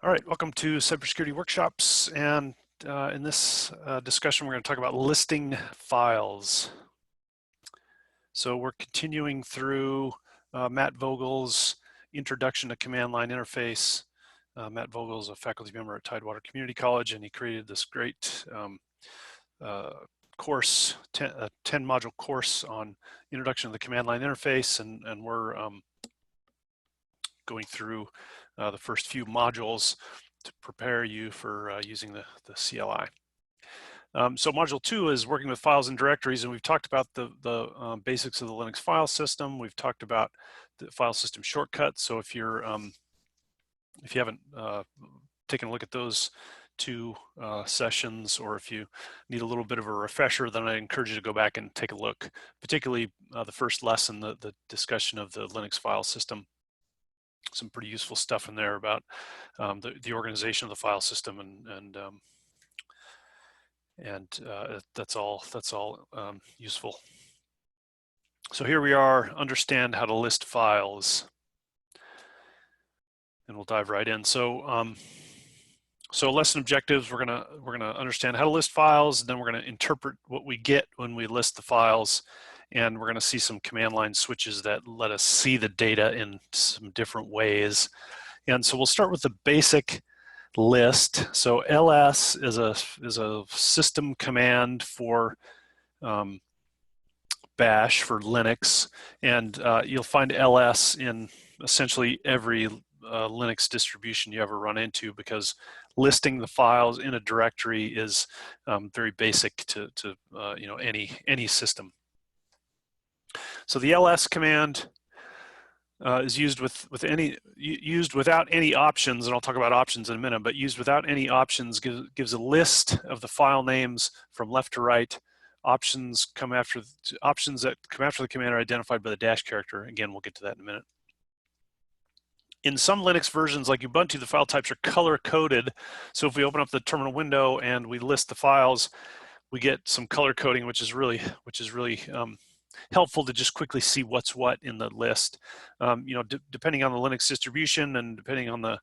All right, welcome to Cybersecurity Workshops, and in this discussion we're going to talk about listing files. So we're continuing through Matt Vogel's Introduction to Command Line Interface. Matt Vogel is a faculty member at Tidewater Community College, and he created this great course, 10-module course on Introduction to the Command Line Interface, and we're going through the first few modules to prepare you for using the CLI. So module 2 is working with files and directories, and we've talked about the basics of the Linux file system. We've talked about the file system shortcuts. So if you haven't taken a look at those two sessions, or if you need a little bit of a refresher, then I encourage you to go back and take a look, particularly the first lesson, the discussion of the Linux file system. Some pretty useful stuff in there about the organization of the file system, and that's all useful. So here we are, understand how to list files, and we'll dive right in. So so lesson objectives, we're gonna understand how to list files, and then we're gonna interpret what we get when we list the files. And we're going to see some command line switches that let us see the data in some different ways. And so we'll start with the basic list. So ls is a system command for bash, for Linux, and you'll find ls in essentially every Linux distribution you ever run into, because listing the files in a directory is very basic to any system. So the ls command is used used without any options, and I'll talk about options in a minute, but used without any options gives a list of the file names from left to right. Options that come after the command are identified by the dash character. Again, we'll get to that in a minute. In some Linux versions like Ubuntu, the file types are color coded. So if we open up the terminal window and we list the files, we get some color coding, which is really helpful to just quickly see what's what in the list. Depending on the Linux distribution and depending on the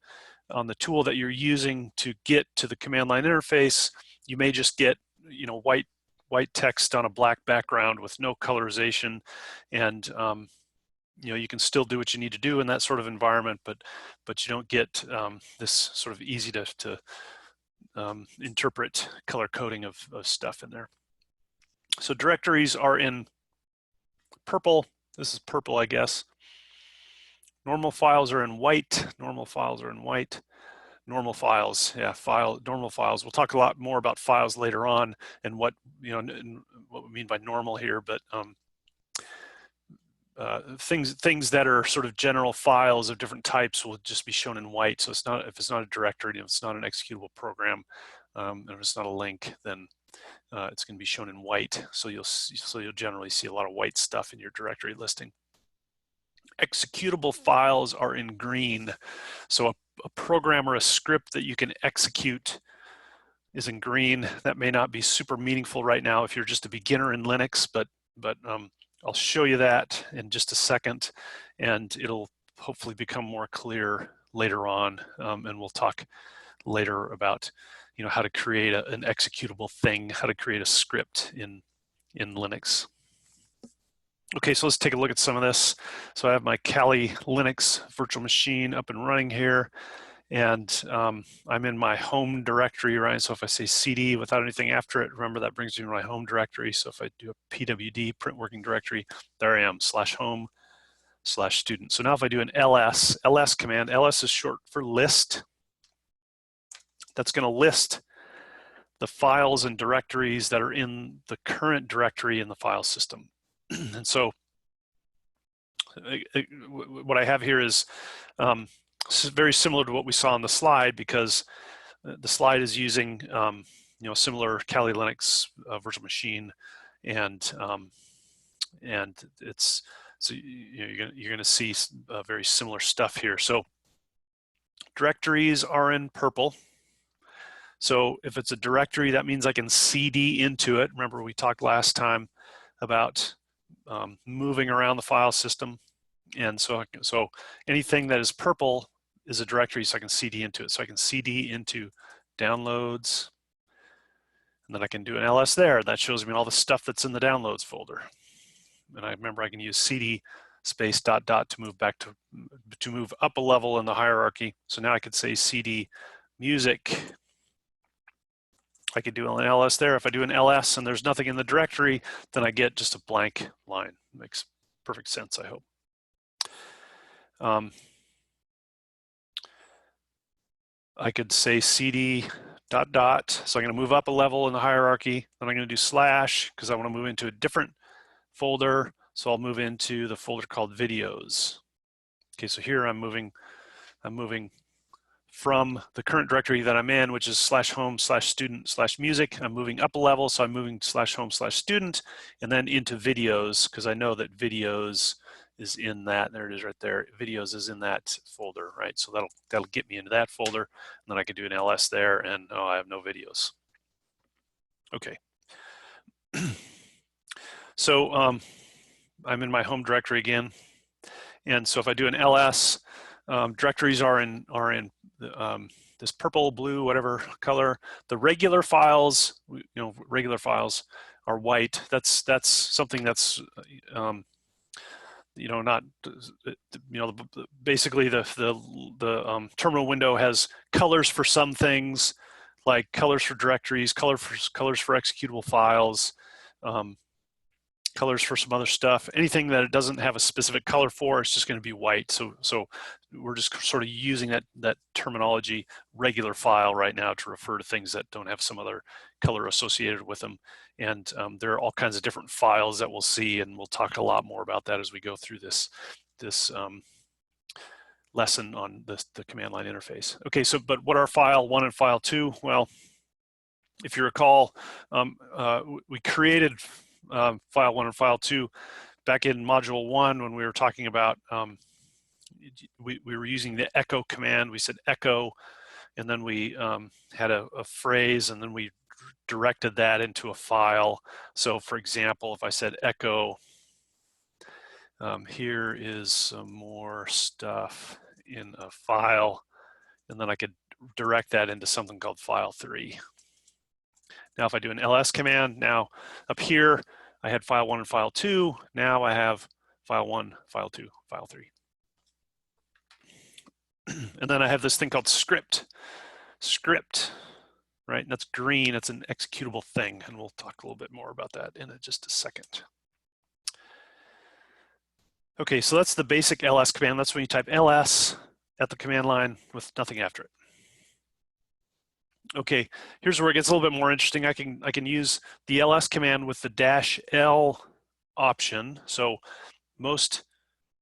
tool that you're using to get to the command line interface, you may just get white text on a black background with no colorization, and you can still do what you need to do in that sort of environment, but you don't get this sort of easy to interpret color coding of stuff in there. So directories are in purple. This is purple, I guess. Normal files are in white. Normal files are in white. Normal files, yeah, normal files. We'll talk a lot more about files later on, and what what we mean by normal here. But things that are sort of general files of different types will just be shown in white. So if it's not a directory, if it's not an executable program, and if it's not a link, then it's going to be shown in white. So you'll generally see a lot of white stuff in your directory listing. Executable files are in green. So a program or a script that you can execute is in green. That may not be super meaningful right now if you're just a beginner in Linux, but I'll show you that in just a second, and it'll hopefully become more clear later on, and we'll talk later about how to create an executable thing, how to create a script in Linux. Okay, so let's take a look at some of this. So I have my Kali Linux virtual machine up and running here, and I'm in my home directory, right? So if I say cd without anything after it, remember that brings me to my home directory. So if I do a pwd, print working directory, there I am, /home/student. So now if I do an ls command, ls is short for list. That's going to list the files and directories that are in the current directory in the file system. And so what I have here is very similar to what we saw on the slide, because the slide is using similar Kali Linux virtual machine, and it's you're going to see very similar stuff here. So directories are in purple. So if it's a directory, that means I can cd into it. Remember, we talked last time about moving around the file system, and so anything that is purple is a directory, so I can CD into it. So I can CD into downloads, and then I can do an ls there. That shows me all the stuff that's in the downloads folder. And I remember I can use CD space ... to move back to move up a level in the hierarchy. So now I could say CD music. I could do an ls there. If I do an ls and there's nothing in the directory, then I get just a blank line. Makes perfect sense, I hope. I could say CD ... So I'm going to move up a level in the hierarchy. Then I'm going to do slash because I want to move into a different folder. So I'll move into the folder called videos. Okay, so here I'm moving from the current directory that I'm in, which is /home/student/music. I'm moving up a level, so I'm moving /home/student, and then into videos, because I know that videos is in that. There it is right there. Videos is in that folder, right? So that'll get me into that folder, and then I can do an ls there, and oh, I have no videos. Okay. So I'm in my home directory again, and so if I do an ls, directories are in this purple, blue, whatever color. The regular files, regular files are white. That's something that's not, basically the terminal window has colors for some things, like colors for directories, colors for executable files, colors for some other stuff. Anything that it doesn't have a specific color for, it's just going to be white. So we're just sort of using that terminology, regular file, right now to refer to things that don't have some other color associated with them. And there are all kinds of different files that we'll see, and we'll talk a lot more about that as we go through this lesson on the command line interface. Okay, so but what are file 1 and file 2? Well, if you recall, we created file 1 and file 2 back in module 1 when we were talking about we were using the echo command. We said echo, and then we had a phrase, and then we directed that into a file. So for example, if I said echo, here is some more stuff in a file, and then I could direct that into something called file 3. Now if I do an ls command, now up here I had file 1 and file 2. Now I have file 1, file 2, file 3. And then I have this thing called script, right? And that's green. It's an executable thing, and we'll talk a little bit more about that in just a second. Okay, so that's the basic ls command. That's when you type ls at the command line with nothing after it. Okay, here's where it gets a little bit more interesting. I can use the ls command with the -l option. So most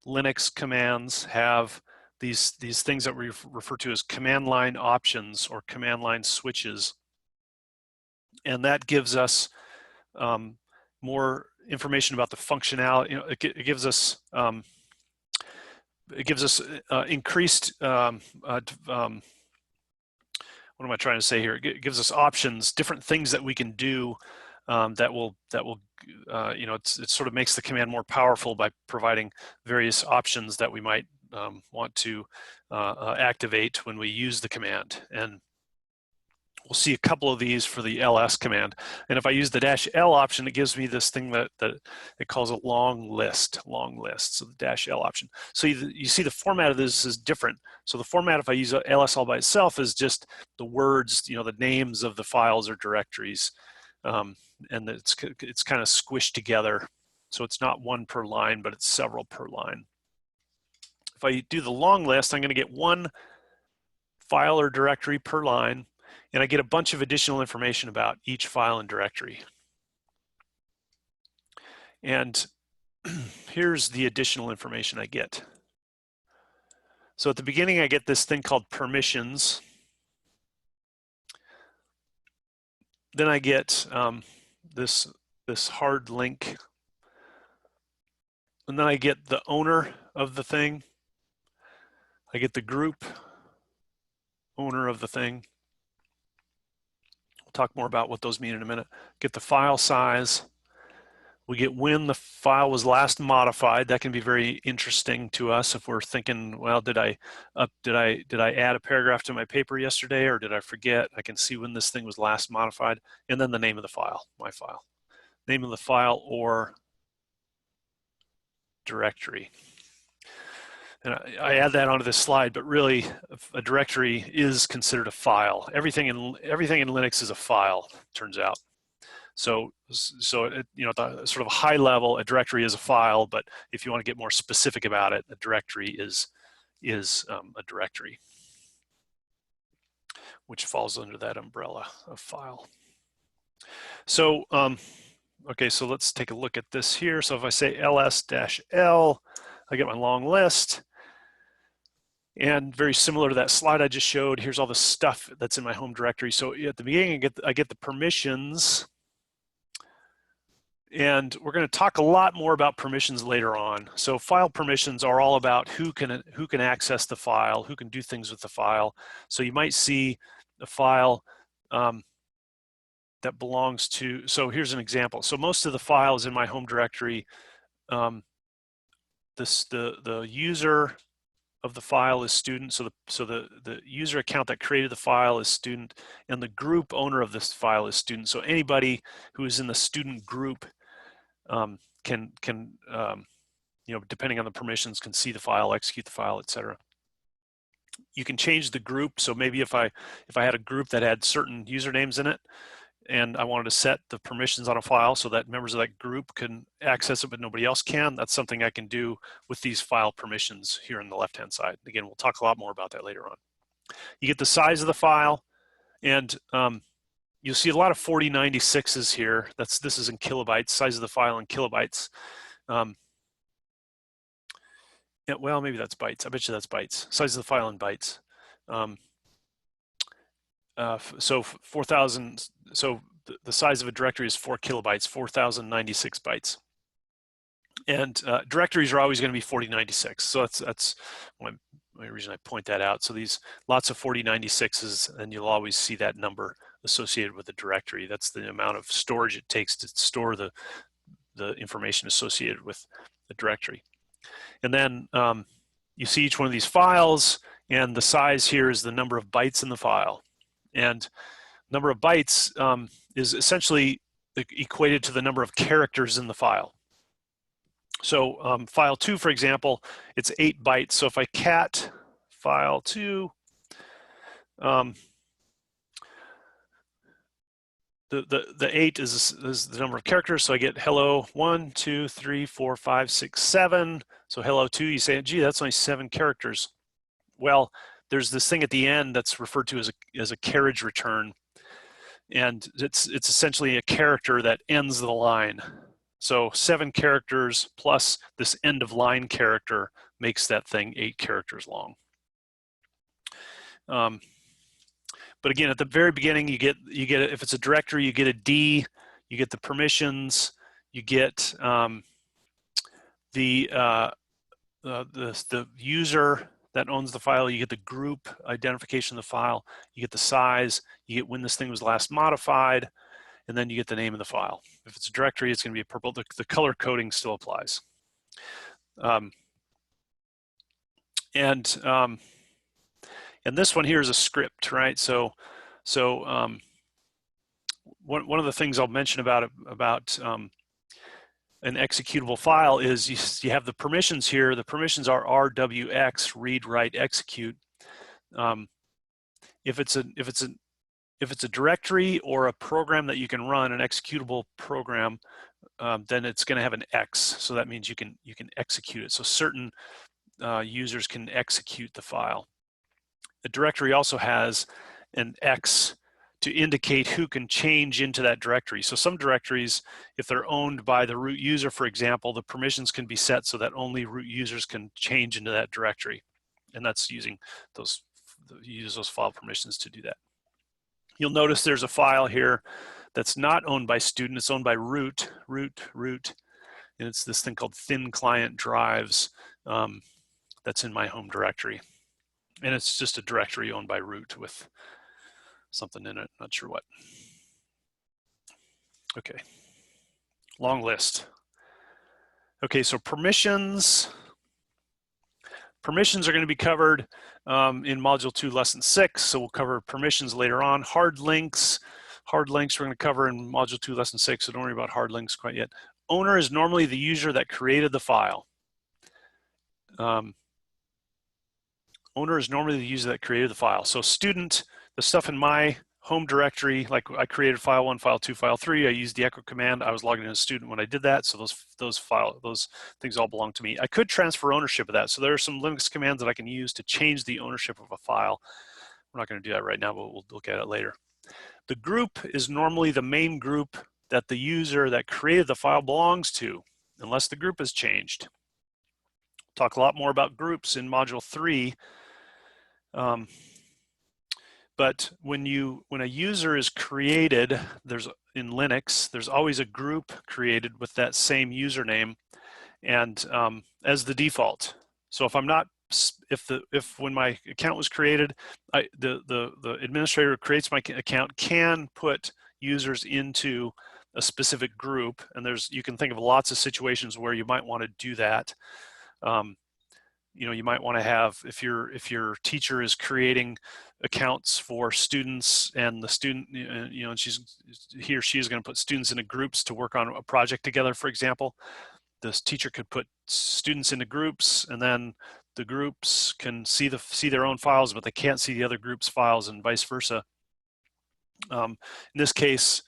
Linux commands have these things that we refer to as command line options or command line switches, and that gives us more information about the functionality. It gives us increased what am I trying to say here? It gives us options, different things that we can do that will it sort of makes the command more powerful by providing various options that we might want to activate when we use the command. And we'll see a couple of these for the ls command. And if I use the -l option, it gives me this thing that it calls a long list. So the -l option. So you see the format of this is different. So the format, if I use ls all by itself, is just the words, the names of the files or directories. And it's kind of squished together. So it's not one per line, but it's several per line. If I do the long list, I'm going to get one file or directory per line, and I get a bunch of additional information about each file and directory. And here's the additional information I get. So at the beginning, I get this thing called permissions. Then I get this hard link. And then I get the owner of the thing. I get the group owner of the thing. We'll talk more about what those mean in a minute. Get the file size. We get when the file was last modified. That can be very interesting to us if we're thinking, well, did I add a paragraph to my paper yesterday, or did I forget? I can see when this thing was last modified, and then the name of the file, my file, name of the file or directory. And I add that onto this slide, but really a directory is considered a file. Everything in Linux is a file, turns out. So it, at the sort of high level, a directory is a file, but if you want to get more specific about it, a directory is a directory, which falls under that umbrella of file. So okay, so let's take a look at this here. So if I say ls-l, I get my long list. And very similar to that slide I just showed, here's all the stuff that's in my home directory. So at the beginning, I get the permissions. And we're going to talk a lot more about permissions later on. So file permissions are all about who can access the file, who can do things with the file. So you might see a file that belongs to, so here's an example. So most of the files in my home directory, the user of the file is student, so the user account that created the file is student, and the group owner of this file is student. So anybody who is in the student group can depending on the permissions, can see the file, execute the file, etc. You can change the group. So maybe if I had a group that had certain usernames in it, and I wanted to set the permissions on a file so that members of that group can access it, but nobody else can, that's something I can do with these file permissions here on the left-hand side. Again, we'll talk a lot more about that later on. You get the size of the file, and you'll see a lot of 4096s here. This is in kilobytes, size of the file in kilobytes. Yeah, well, maybe that's bytes. I bet you that's bytes. Size of the file in bytes. So 4,000. So the size of a directory is 4 kilobytes, 4,096 bytes. And directories are always going to be 4096. So that's one reason I point that out. So these lots of 4096s, and you'll always see that number associated with the directory. That's the amount of storage it takes to store the information associated with the directory. And then you see each one of these files, and the size here is the number of bytes in the file. And number of bytes is essentially equated to the number of characters in the file. So file 2, for example, it's 8 bytes. So if I cat file 2, the 8 is the number of characters. So I get hello 1, 2, 3, 4, 5, 6, 7. So hello 2, you say, gee, that's only 7 characters. Well, there's this thing at the end that's referred to as a carriage return, and it's essentially a character that ends the line. So 7 characters plus this end of line character makes that thing 8 characters long. But again, at the very beginning, you get if it's a directory, you get a D, you get the permissions, you get the user that owns the file, you get the group identification of the file, you get the size, you get when this thing was last modified, and then you get the name of the file. If it's a directory, it's going to be a purple. The color coding still applies. And this one here is a script, right? So one of the things I'll mention about an executable file is you have the permissions here. The permissions are RWX, read, write, execute. If it's a directory or a program that you can run, an executable program, then it's going to have an X. So that means you can execute it. So certain users can execute the file. The directory also has an X to indicate who can change into that directory. So some directories, if they're owned by the root user, for example, the permissions can be set so that only root users can change into that directory. And that's using those file permissions to do that. You'll notice there's a file here that's not owned by student, it's owned by root, and it's this thing called thin client drives that's in my home directory. And it's just a directory owned by root with something in it, not sure what. Okay, long list. Okay, so permissions are going to be covered in Module 2, Lesson 6, so we'll cover permissions later on. Hard links we're going to cover in Module 2, Lesson 6, so don't worry about hard links quite yet. Owner is normally the user that created the file. Owner is normally the user that created the file. So student, the stuff in my home directory, like I created file 1, file 2, file 3, I used the echo command. I was logging in as a student when I did that, so those things all belong to me. I could transfer ownership of that. So there are some Linux commands that I can use to change the ownership of a file. We're not going to do that right now, but we'll look at it later. The group is normally the main group that the user that created the file belongs to, unless the group has changed. Talk a lot more about groups in Module 3. But when a user is created, in Linux, there's always a group created with that same username, and as the default. So if when my account was created, the administrator who creates my account can put users into a specific group, and you can think of lots of situations where you might want to do that. You might want to have, if your teacher is creating accounts for students, and the student, and he or she is going to put students into groups to work on a project together, for example. This teacher could put students into groups, and then the groups can see their own files, but they can't see the other group's files, and vice versa. In this case,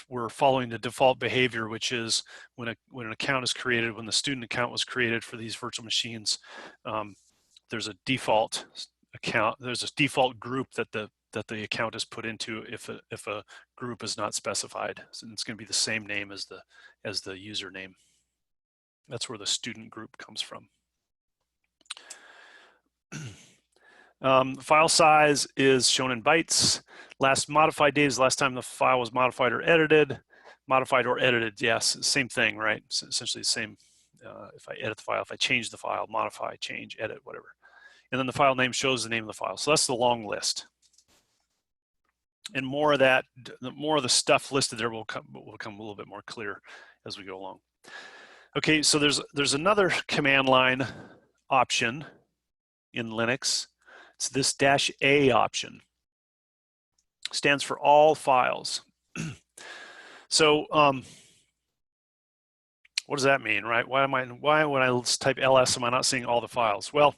we're following the default behavior, which is when an account is created, when the student account was created for these virtual machines, there's a default account, there's a default group that the account is put into if a group is not specified. So it's going to be the same name as the username. That's where the student group comes from. File size is shown in bytes. Last modified date is the last time the file was modified or edited. Modified or edited, yes, same thing, right? It's essentially the same. If I edit the file, if I change the file, modify, change, edit, whatever. And then the file name shows the name of the file. So that's the long list. And more of that, more of the stuff listed there will become a little bit more clear as we go along. Okay, so there's another command line option in Linux. It's this -A option. Stands for all files. So what does that mean, right? Why when I type ls am I not seeing all the files? Well,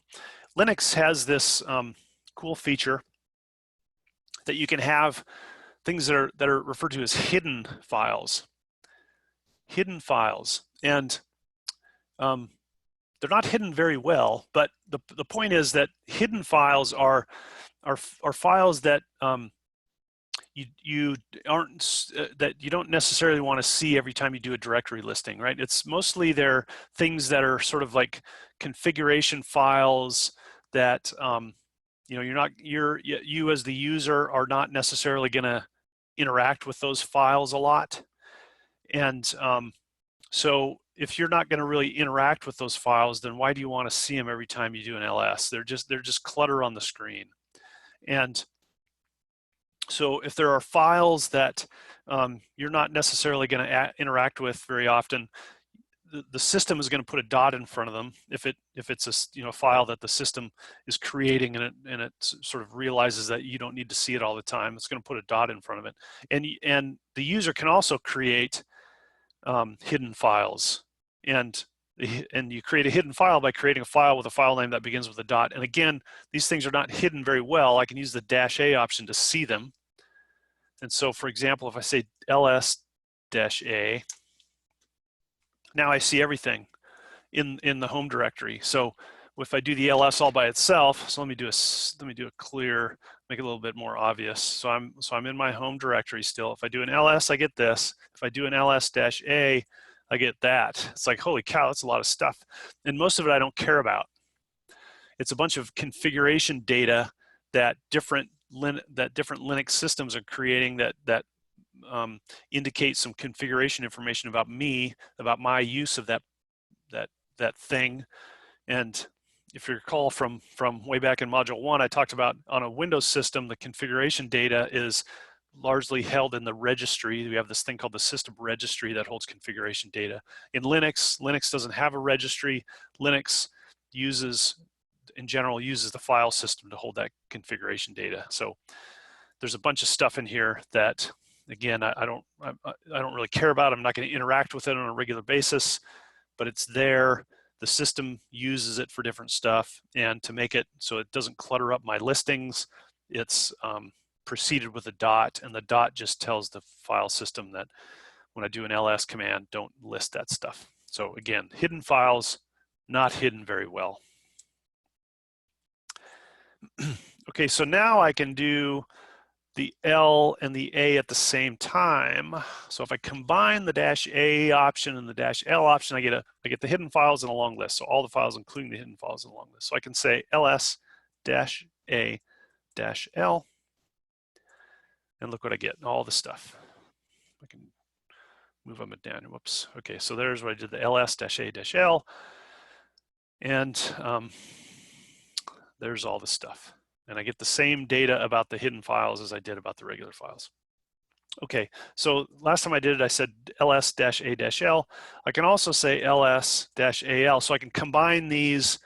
Linux has this cool feature that you can have things that are referred to as hidden files. Hidden files, and they're not hidden very well, but the point is that hidden files are files that you don't necessarily want to see every time you do a directory listing, right? It's mostly they're things that are sort of like configuration files that you as the user are not necessarily going to interact with those files a lot, and so if you're not going to really interact with those files, then why do you want to see them every time you do an ls? They're just clutter on the screen. And so if there are files that you're not necessarily going to interact with very often, the system is going to put a dot in front of them. If it's a file that the system is creating, and it sort of realizes that you don't need to see it all the time, it's going to put a dot in front of it. And the user can also create hidden files, and you create a hidden file by creating a file with a file name that begins with a dot. And again, these things are not hidden very well. I can use the -A option to see them. And so, for example, if I say ls-a, now I see everything in the home directory. So if I do the ls all by itself, so let me do a clear, make it a little bit more obvious. So I'm in my home directory still. If I do an ls, I get this. If I do an ls-a, I get that. It's like, holy cow, that's a lot of stuff. And most of it I don't care about. It's a bunch of configuration data that different Linux systems are creating that indicate some configuration information about me, about my use of that thing. And if you recall from way back in Module 1, I talked about on a Windows system, the configuration data is largely held in the registry. We have this thing called the system registry that holds configuration data. In Linux, Linux doesn't have a registry. Linux in general uses the file system to hold that configuration data. So there's a bunch of stuff in here that, again, I don't really care about. I'm not going to interact with it on a regular basis, but it's there. The system uses it for different stuff, and to make it so it doesn't clutter up my listings, it's preceded with a dot, and the dot just tells the file system that when I do an ls command, don't list that stuff. So again, hidden files, not hidden very well. Okay, so now I can do the L and the A at the same time. So if I combine the -A option and the -L option, I get the hidden files in a long list. So all the files, including the hidden files, in a long list. So I can say ls-a-l, and look what I get, all the stuff. I can move them down. Whoops. Okay, so there's what I did, the ls-a-l, and there's all the stuff. And I get the same data about the hidden files as I did about the regular files. Okay, so last time I did it, I said ls-a-l. I can also say ls-al, so I can combine these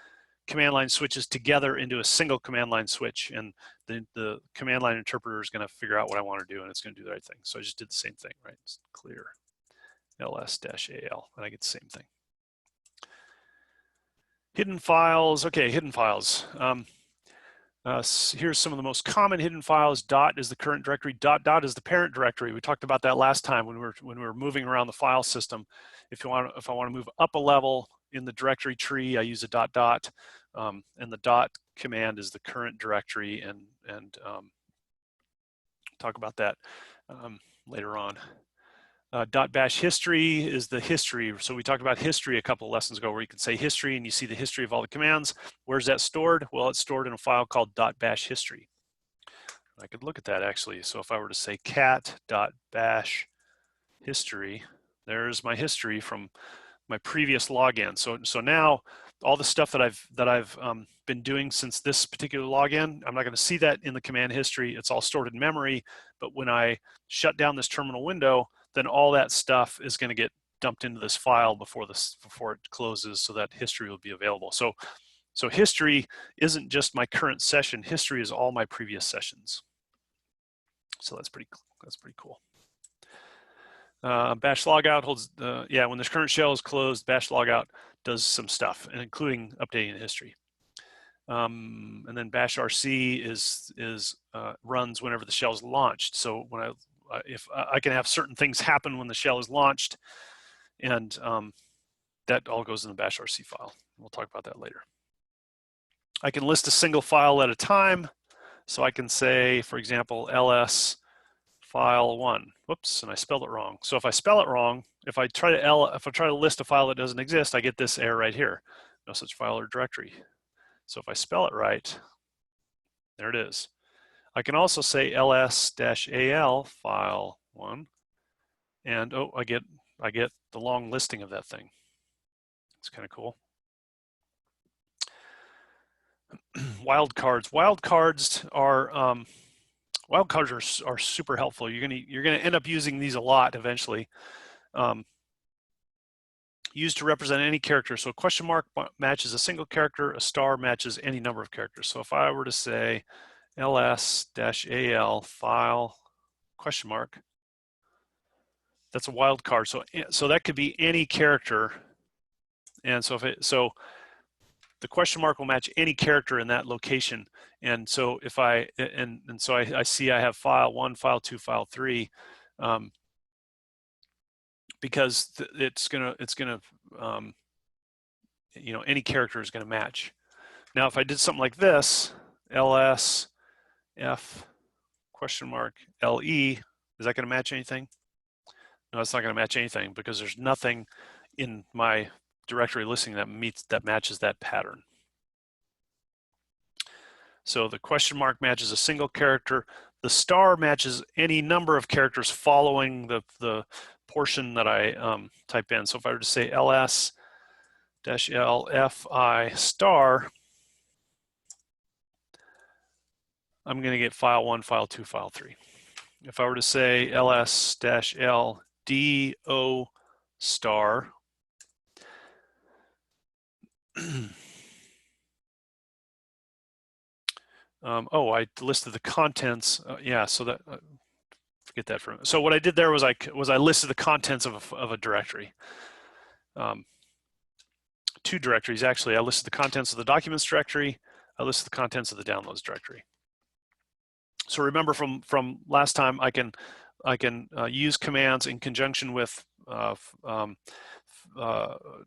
command line switches together into a single command line switch, and the command line interpreter is going to figure out what I want to do, and it's going to do the right thing. So I just did the same thing, right? It's clear ls-al, and I get the same thing. Hidden files. Okay, hidden files. Here's some of the most common hidden files. Dot is the current directory. Dot is the parent directory. We talked about that last time when we were moving around the file system. If I want to move up a level in the directory tree, I use a dot, and the dot command is the current directory, and talk about that later on. .bash history is the history. So we talked about history a couple of lessons ago, where you can say history and you see the history of all the commands. Where's that stored? Well, it's stored in a file called .bash history. I could look at that actually. So if I were to say cat.bash history, there's my history from my previous login. So now all the stuff that I've been doing since this particular login, I'm not going to see that in the command history. It's all stored in memory. But when I shut down this terminal window, then all that stuff is going to get dumped into this file before it closes, so that history will be available. So history isn't just my current session. History is all my previous sessions. So that's pretty cool. Bash logout holds when this current shell is closed, bash logout does some stuff, and including updating the history. And then bash rc runs whenever the shell is launched. So when if I can have certain things happen when the shell is launched, and that all goes in the bash rc file. We'll talk about that later. I can list a single file at a time. So I can say, for example, ls file 1. Whoops, and I spelled it wrong. So if I spell it wrong, if I try to list a file that doesn't exist, I get this error right here. No such file or directory. So if I spell it right, there it is. I can also say ls-al file 1, and I get the long listing of that thing. It's kind of cool. Wildcards. Wildcards are super helpful. You're gonna end up using these a lot eventually. Used to represent any character. So a question mark matches a single character. A star matches any number of characters. So if I were to say ls-al file question mark, that's a wildcard. So that could be any character, and so the question mark will match any character in that location. And so if I see I have file 1, file 2, file 3, because it's gonna any character is gonna match. Now if I did something like this, ls f question mark le, is that gonna match anything? No, it's not gonna match anything, because there's nothing in my directory listing that matches that pattern. So the question mark matches a single character. The star matches any number of characters following the portion that I type in. So if I were to say ls-l-fi star, I'm going to get file 1, file 2, file 3. if I were to say ls-l do star, oh, I listed the contents. Yeah, so that forget that for a minute. So what I did there was I listed the contents of a directory. Two directories actually. I listed the contents of the documents directory. I listed the contents of the downloads directory. So remember from last time, I can use commands in conjunction with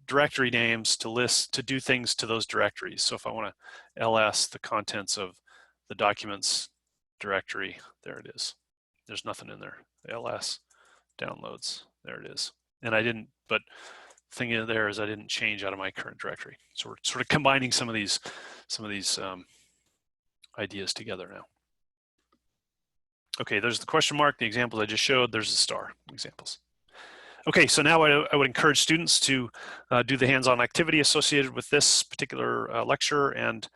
directory names to do things to those directories. So if I want to ls the contents of the documents directory, there it is. There's nothing in there. ls downloads, there it is. And I didn't, but the thing is there is I didn't change out of my current directory. So we're sort of combining some of these ideas together now. Okay, there's the question mark, the examples I just showed, there's the star examples. Okay, so now I would encourage students to do the hands-on activity associated with this particular lecture, and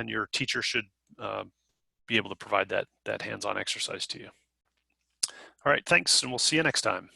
your teacher should be able to provide that hands-on exercise to you. All right, thanks, and we'll see you next time.